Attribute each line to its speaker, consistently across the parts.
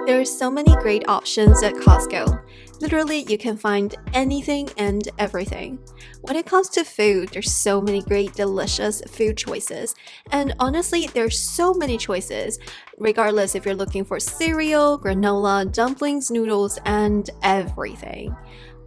Speaker 1: There are so many great options at Costco. Literally, you can find anything and everything. When it comes to food, there's so many great, delicious food choices. And honestly, there's so many choices, regardless if you're looking for cereal, granola, dumplings, noodles, and everything.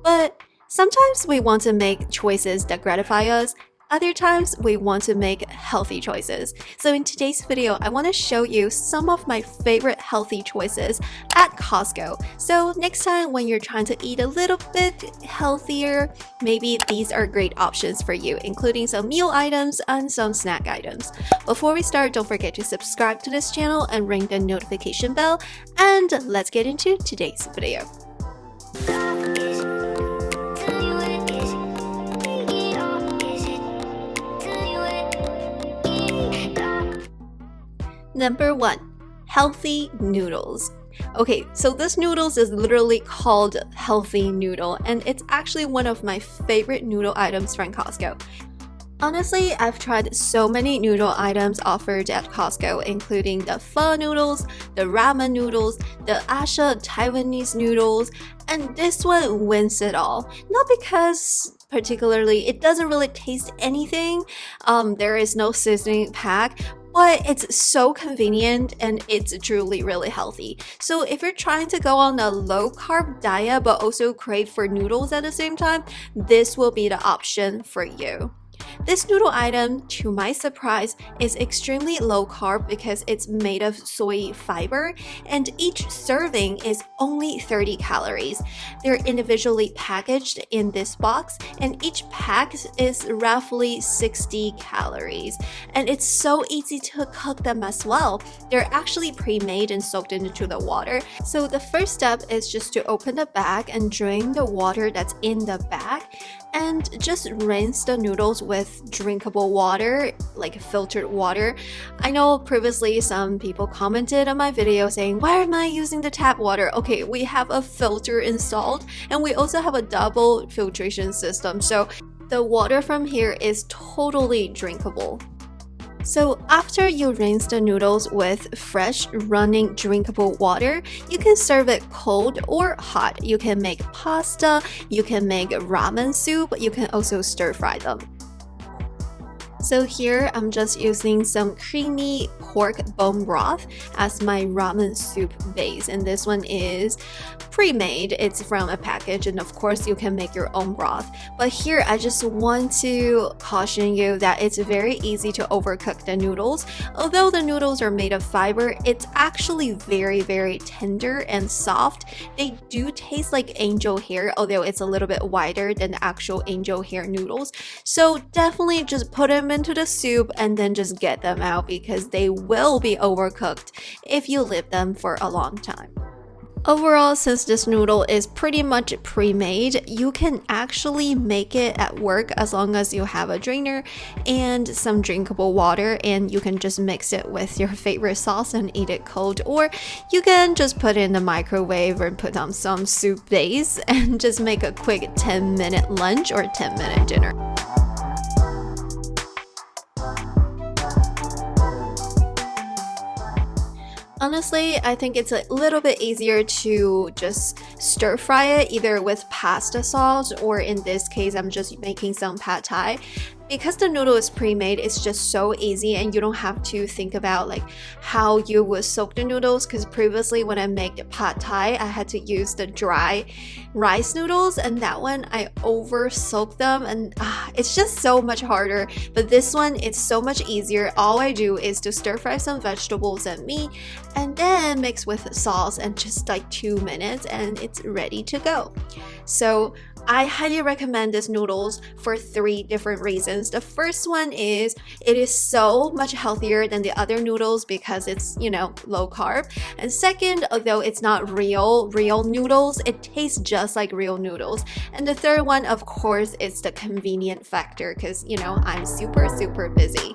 Speaker 1: But sometimes we want to make choices that gratify us. Other times, we want to make healthy choices. So in today's video, I want to show you some of my favorite healthy choices at Costco. So next time when you're trying to eat a little bit healthier, maybe these are great options for you, including some meal items and some snack items. Before we start, don't forget to subscribe to this channel and ring the notification bell. And let's get into today's video. Number 1, healthy noodles. Okay, so this noodles is literally called healthy noodle, and it's actually one of my favorite noodle items from Costco. Honestly, I've tried so many noodle items offered at Costco, including the pho noodles, the ramen noodles, the Asha Taiwanese noodles, and this one wins it all. Not because particularly it doesn't really taste anything, there is no seasoning pack, but it's so convenient and it's truly really healthy. So if you're trying to go on a low carb diet but also crave for noodles at the same time, this will be the option for you. This noodle item, to my surprise, is extremely low carb because it's made of soy fiber, and each serving is only 30 calories. They're individually packaged in this box, and each pack is roughly 60 calories. And it's so easy to cook them as well. They're actually pre-made and soaked into the water. So the first step is just to open the bag and drain the water that's in the bag, and just rinse the noodles with drinkable water, like filtered water. I know previously some people commented on my video saying, why am I using the tap water? Okay, we have a filter installed, and we also have a double filtration system, so the water from here is totally drinkable. So after you rinse the noodles with fresh running drinkable water, you can serve it cold or hot. You can make pasta, you can make ramen soup, you can also stir fry them. So here I'm just using some creamy pork bone broth as my ramen soup base, and this one is pre-made. It's from a package, and of course you can make your own broth. But here I just want to caution you that it's very easy to overcook the noodles. Although the noodles are made of fiber, it's actually very tender and soft. They do taste like angel hair, although it's a little bit wider than the actual angel hair noodles. So definitely just put them into the soup and then just get them out, because they will be overcooked if you leave them for a long time. Overall, since this noodle is pretty much pre-made, you can actually make it at work as long as you have a drainer and some drinkable water, and you can just mix it with your favorite sauce and eat it cold, or you can just put it in the microwave or put on some soup base and just make a quick 10-minute lunch or 10-minute dinner. Honestly, I think it's a little bit easier to just stir fry it either with pasta sauce, or in this case, I'm just making some pad thai. Because the noodle is pre-made, it's just so easy, and you don't have to think about like how you would soak the noodles, because previously when I make the pad thai, I had to use the dry rice noodles, and that one I over soaked them, and it's just so much harder. But this one, it's so much easier. All I do is to stir fry some vegetables and meat, and then mix with sauce, and just like 2 minutes and it's ready to go. So I highly recommend this noodles for 3 different reasons. The first one is it is so much healthier than the other noodles because it's, low carb. And second, although it's not real noodles, it tastes just like real noodles. And the third one, of course, is the convenient factor, because, I'm super busy.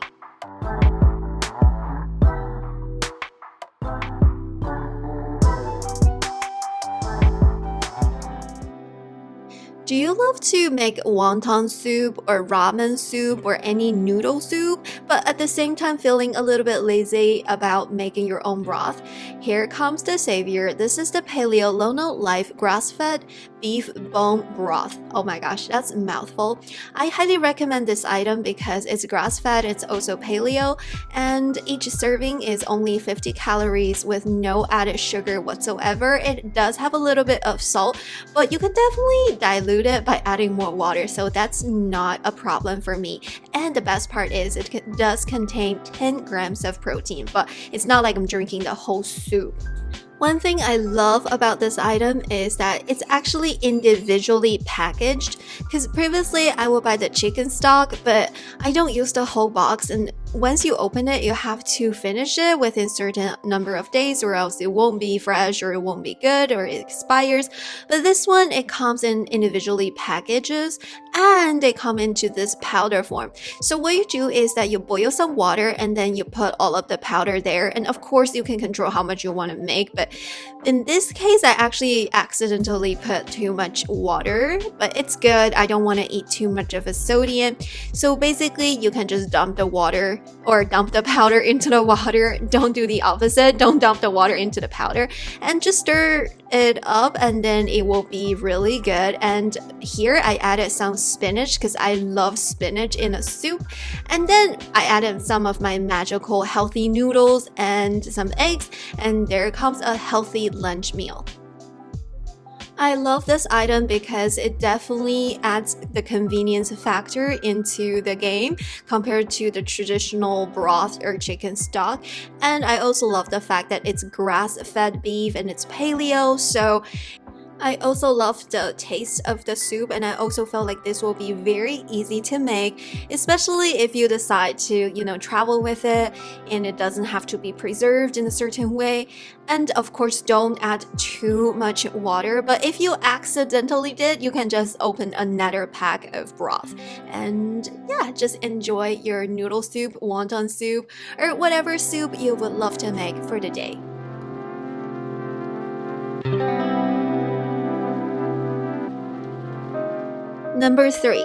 Speaker 1: Do you love to make wonton soup or ramen soup or any noodle soup, but at the same time feeling a little bit lazy about making your own broth? Here comes the savior. This is the Paleo LonoLife grass-fed beef bone broth. Oh my gosh, that's a mouthful. I highly recommend this item because it's grass-fed, it's also paleo, and each serving is only 50 calories with no added sugar whatsoever. It does have a little bit of salt, but you can definitely dilute it by adding more water, so that's not a problem for me. And the best part is it does contain 10 grams of protein, but it's not like I'm drinking the whole soup. One thing I love about this item is that it's actually individually packaged, because previously I would buy the chicken stock, but I don't use the whole box, and once you open it, you have to finish it within a certain number of days or else it won't be fresh or it won't be good or it expires. But this one, it comes in individually packages and they come into this powder form. So what you do is that you boil some water and then you put all of the powder there. And of course you can control how much you want to make, but in this case, I actually accidentally put too much water, but it's good. I don't want to eat too much of a sodium. So basically you can just dump the water or dump the powder into the water. Don't do the opposite. Don't dump the water into the powder and just stir it up and then it will be really good. And here I added some spinach because I love spinach in a soup. And then I added some of my magical healthy noodles and some eggs, and there comes a healthy lunch meal. I love this item because it definitely adds the convenience factor into the game compared to the traditional broth or chicken stock. And I also love the fact that it's grass-fed beef and it's paleo, so I also love the taste of the soup, and I also felt like this will be very easy to make, especially if you decide to, travel with it and it doesn't have to be preserved in a certain way. And of course, don't add too much water, but if you accidentally did, you can just open another pack of broth. And yeah, just enjoy your noodle soup, wonton soup, or whatever soup you would love to make for the day. Number 3,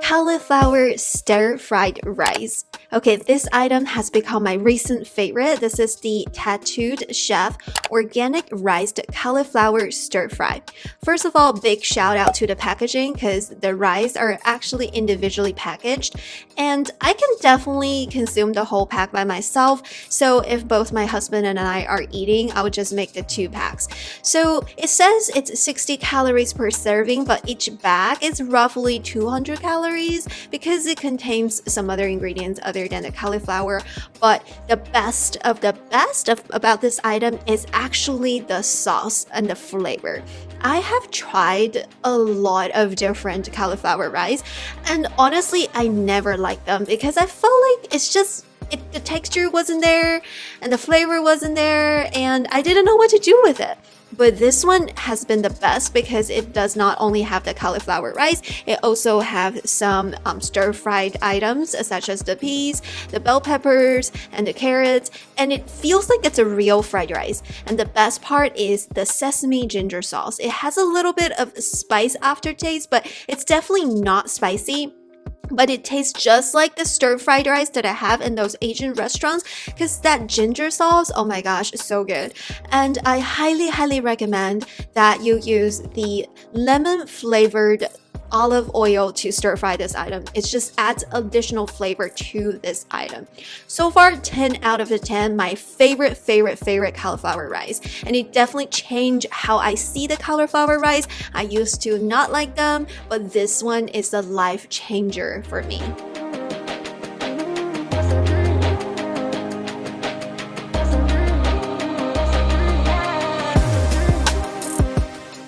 Speaker 1: cauliflower stir-fried rice. Okay, this item has become my recent favorite. This is the Tattooed Chef Organic Riced Cauliflower Stir Fry. First of all, big shout out to the packaging because the rice are actually individually packaged, and I can definitely consume the whole pack by myself. So if both my husband and I are eating, I would just make the 2 packs. So it says it's 60 calories per serving, but each bag is roughly 200 calories because it contains some other ingredients other than the cauliflower. But the best about this item is actually the sauce and the flavor. I have tried a lot of different cauliflower rice, and honestly I never liked them because I felt like the texture wasn't there and the flavor wasn't there and I didn't know what to do with it. But this one has been the best because it does not only have the cauliflower rice, it also have some stir-fried items such as the peas, the bell peppers, and the carrots, and it feels like it's a real fried rice. And the best part is the sesame ginger sauce. It has a little bit of spice aftertaste, but it's definitely not spicy. But it tastes just like the stir-fried rice that I have in those Asian restaurants because that ginger sauce, oh my gosh, is so good. And I highly recommend that you use the lemon-flavored olive oil to stir fry this item. It just adds additional flavor to this item. So far, 10 out of 10, my favorite cauliflower rice. And it definitely changed how I see the cauliflower rice. I used to not like them, but this one is the life changer for me.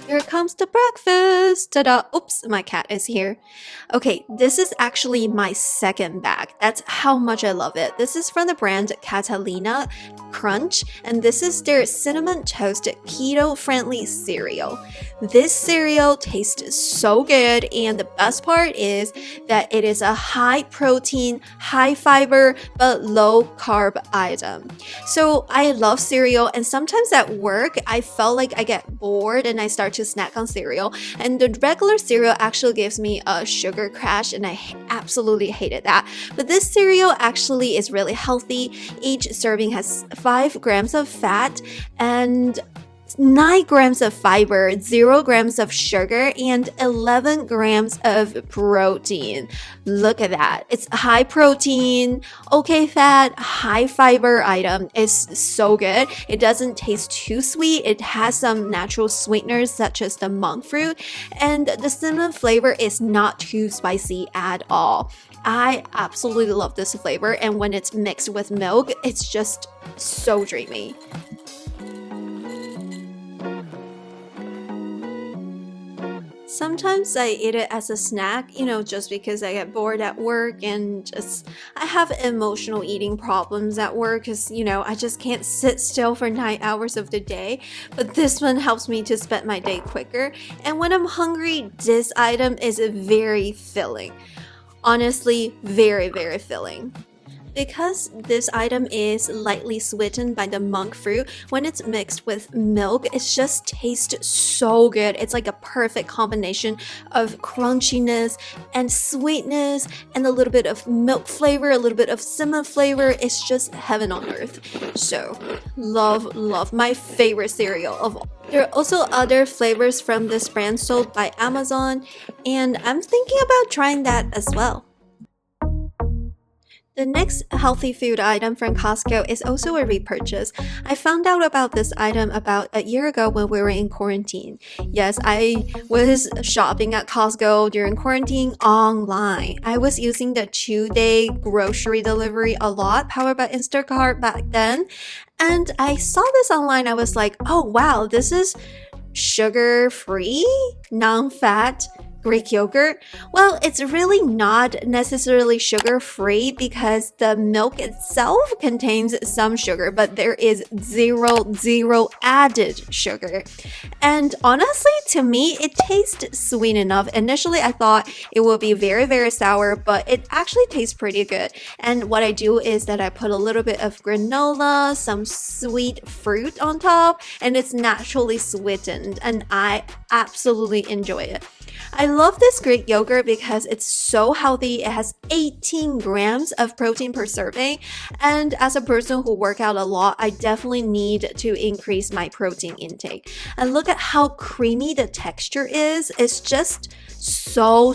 Speaker 1: Here comes the breakfast. Ta-da! Oops, my cat is here. Okay, this is actually my second bag. That's how much I love it. This is from the brand Catalina Crunch, and this is their cinnamon toast keto-friendly cereal. This cereal tastes so good, and the best part is that it is a high protein, high fiber, but low carb item. So I love cereal, and sometimes at work, I felt like I get bored and I start to snack snack on cereal, and the regular cereal actually gives me a sugar crash, and I absolutely hated that. But this cereal actually is really healthy. Each serving has 5 grams of fat and 9 grams of fiber, 0 grams of sugar, and 11 grams of protein. Look at that. It's high protein, okay fat, high fiber item. It's so good. It doesn't taste too sweet. It has some natural sweeteners such as the monk fruit, and the cinnamon flavor is not too spicy at all. I absolutely love this flavor, and when it's mixed with milk, it's just so dreamy. Sometimes I eat it as a snack, just because I get bored at work and I have emotional eating problems at work because, I just can't sit still for 9 hours of the day. But this one helps me to spend my day quicker. And when I'm hungry, this item is very filling. Honestly, very, very filling. Because this item is lightly sweetened by the monk fruit, when it's mixed with milk, it just tastes so good. It's like a perfect combination of crunchiness and sweetness and a little bit of milk flavor, a little bit of cinnamon flavor. It's just heaven on earth. So, love, my favorite cereal of all. There are also other flavors from this brand sold by Amazon, and I'm thinking about trying that as well. The next healthy food item from Costco is also a repurchase. I found out about this item about a year ago when we were in quarantine. Yes, I was shopping at Costco during quarantine online. I was using the 2-day grocery delivery a lot, powered by Instacart back then. And I saw this online. I was like, oh wow, this is sugar-free, non-fat Greek yogurt. Well, it's really not necessarily sugar-free because the milk itself contains some sugar, but there is zero added sugar. And honestly, to me, it tastes sweet enough. Initially, I thought it would be very, very sour, but it actually tastes pretty good. And what I do is that I put a little bit of granola, some sweet fruit on top, and it's naturally sweetened, and I absolutely enjoy it. I love this Greek yogurt because it's so healthy. It has 18 grams of protein per serving. And as a person who works out a lot, I definitely need to increase my protein intake. And look at how creamy the texture is. It's just so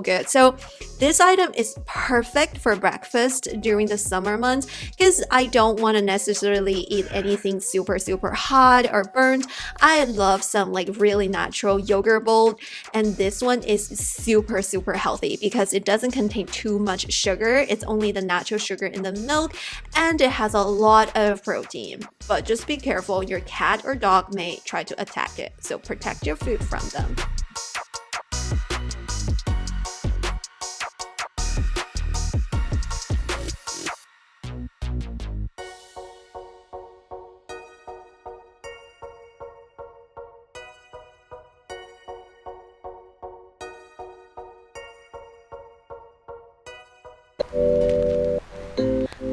Speaker 1: good. So this item is perfect for breakfast during the summer months because I don't want to necessarily eat anything super hot or burnt. I love some like really natural yogurt bowl, and this one is super healthy because it doesn't contain too much sugar. It's only the natural sugar in the milk, and it has a lot of protein. But just be careful, your cat or dog may try to attack it, so protect your food from them.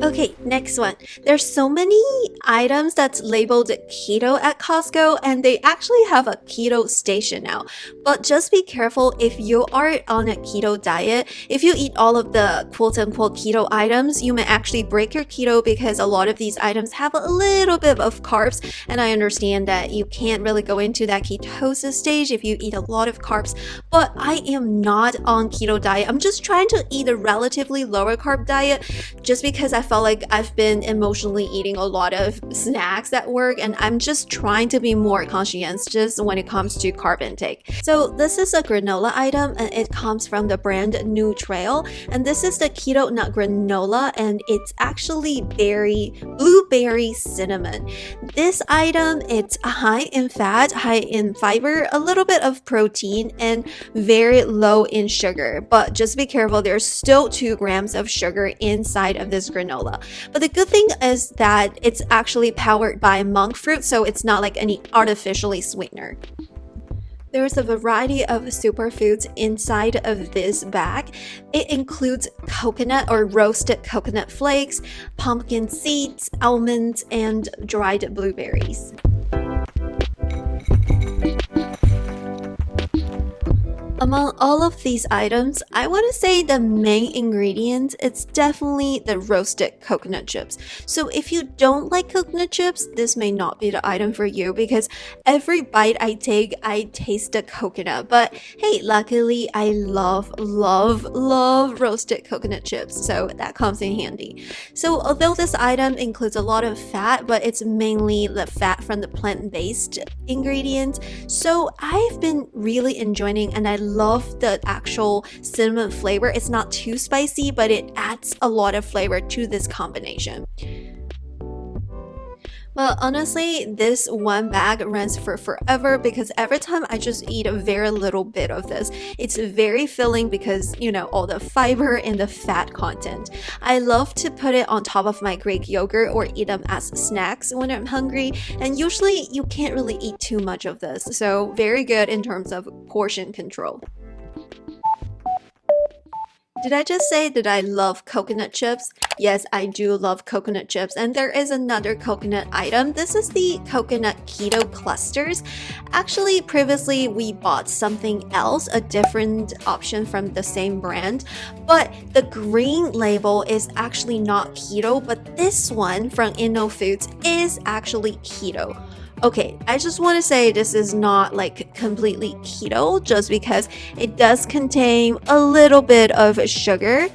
Speaker 1: Okay, next one. There's so many items that's labeled keto at Costco, and they actually have a keto station now. But just be careful if you are on a keto diet. If you eat all of the quote-unquote keto items, you may actually break your keto because a lot of these items have a little bit of carbs, and I understand that you can't really go into that ketosis stage if you eat a lot of carbs, but I am not on keto diet. I'm just trying to eat a relatively lower carb diet just because I felt like I've been emotionally eating a lot of snacks at work, and I'm just trying to be more conscientious when it comes to carb intake. So this is a granola item, and it comes from the brand Nutrail, and this is the keto nut granola, and it's actually blueberry cinnamon. This item, it's high in fat, high in fiber, a little bit of protein, and very low in sugar. But just be careful, there's still 2 grams of sugar inside of this granola. But the good thing is that it's actually powered by monk fruit, so it's not like any artificially sweetener. There's a variety of superfoods inside of this bag. It includes coconut or roasted coconut flakes, pumpkin seeds, almonds, and dried blueberries. Among all of these items, I want to say the main ingredient is definitely the roasted coconut chips. So if you don't like coconut chips, this may not be the item for you because every bite I take, I taste the coconut. But hey, luckily I love roasted coconut chips, so that comes in handy. So although this item includes a lot of fat, but it's mainly the fat from the plant-based ingredients, so I've been really enjoying and I love the actual cinnamon flavor. It's not too spicy, but it adds a lot of flavor to this combination. Well, honestly, this one bag runs for forever because every time I just eat a very little bit of this. It's very filling because, you know, all the fiber and the fat content. I love to put it on top of my Greek yogurt or eat them as snacks when I'm hungry. And usually you can't really eat too much of this. So very good in terms of portion control. Did I just say that I love coconut chips? Yes, I do love coconut chips. And there is another coconut item. This is the coconut keto clusters. Actually, previously we bought something else, a different option from the same brand. But the green label is actually not keto, but this one from Inno Foods is actually keto. Okay, I just want to say this is not like completely keto just because it does contain a little bit of sugar.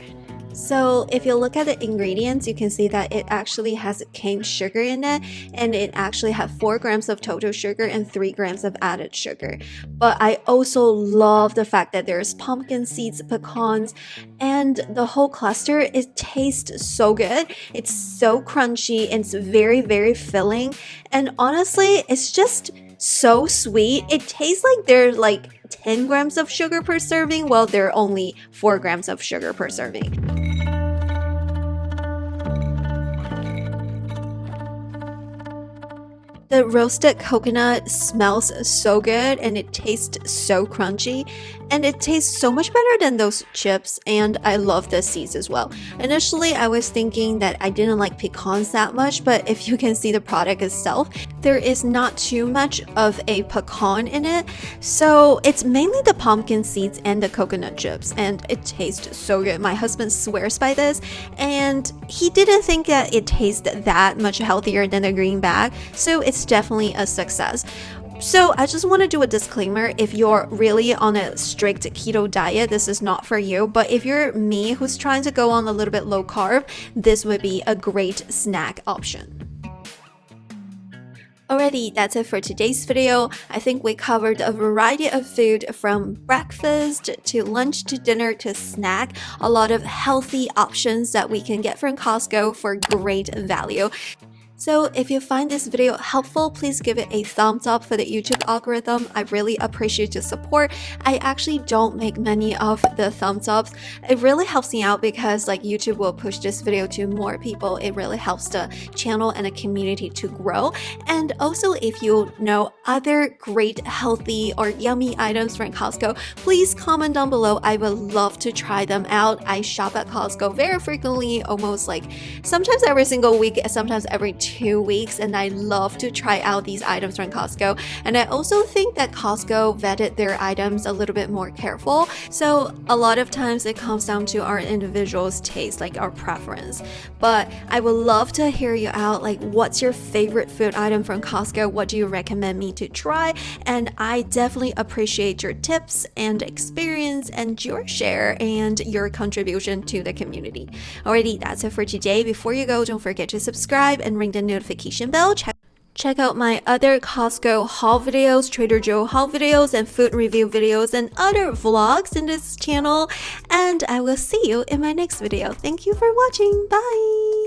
Speaker 1: So if you look at the ingredients, you can see that it actually has cane sugar in it, and it actually has 4 grams of total sugar and 3 grams of added sugar. But I also love the fact that there's pumpkin seeds, pecans, and the whole cluster. It tastes so good. It's so crunchy. It's very filling, and honestly, it's just so sweet. It tastes like they're like 10 grams of sugar per serving, while they're only 4 grams of sugar per serving. The roasted coconut smells so good and it tastes so crunchy, and it tastes so much better than those chips, and I love the seeds as well. Initially, I was thinking that I didn't like pecans that much, but if you can see the product itself, there is not too much of a pecan in it. So it's mainly the pumpkin seeds and the coconut chips, and it tastes so good. My husband swears by this, and he didn't think that it tasted that much healthier than the green bag, so it's definitely a success. So I just want to do a disclaimer. If you're really on a strict keto diet, this is not for you. But if you're me who's trying to go on a little bit low carb, this would be a great snack option. Alrighty, that's it for today's video. I think we covered a variety of food from breakfast to lunch to dinner to snack. A lot of healthy options that we can get from Costco for great value. So if you find this video helpful, please give it a thumbs up for the YouTube algorithm. I really appreciate your support. I actually don't make many of the thumbs ups. It really helps me out because like YouTube will push this video to more people. It really helps the channel and the community to grow. And also if you know other great healthy or yummy items from Costco, please comment down below. I would love to try them out. I shop at Costco very frequently, almost like sometimes every single week, sometimes every 2 weeks, and I love to try out these items from Costco. And I also think that Costco vetted their items a little bit more careful. So a lot of times it comes down to our individual's taste, like our preference. But I would love to hear you out. Like, what's your favorite food item from Costco? What do you recommend me to try? And I definitely appreciate your tips and experience and your share and your contribution to the community. Alrighty, that's it for today. Before you go, don't forget to subscribe and ring the notification bell. Check out my other Costco haul videos, Trader Joe haul videos, and food review videos, and other vlogs in this channel. And I will see you in my next video. Thank you for watching. Bye!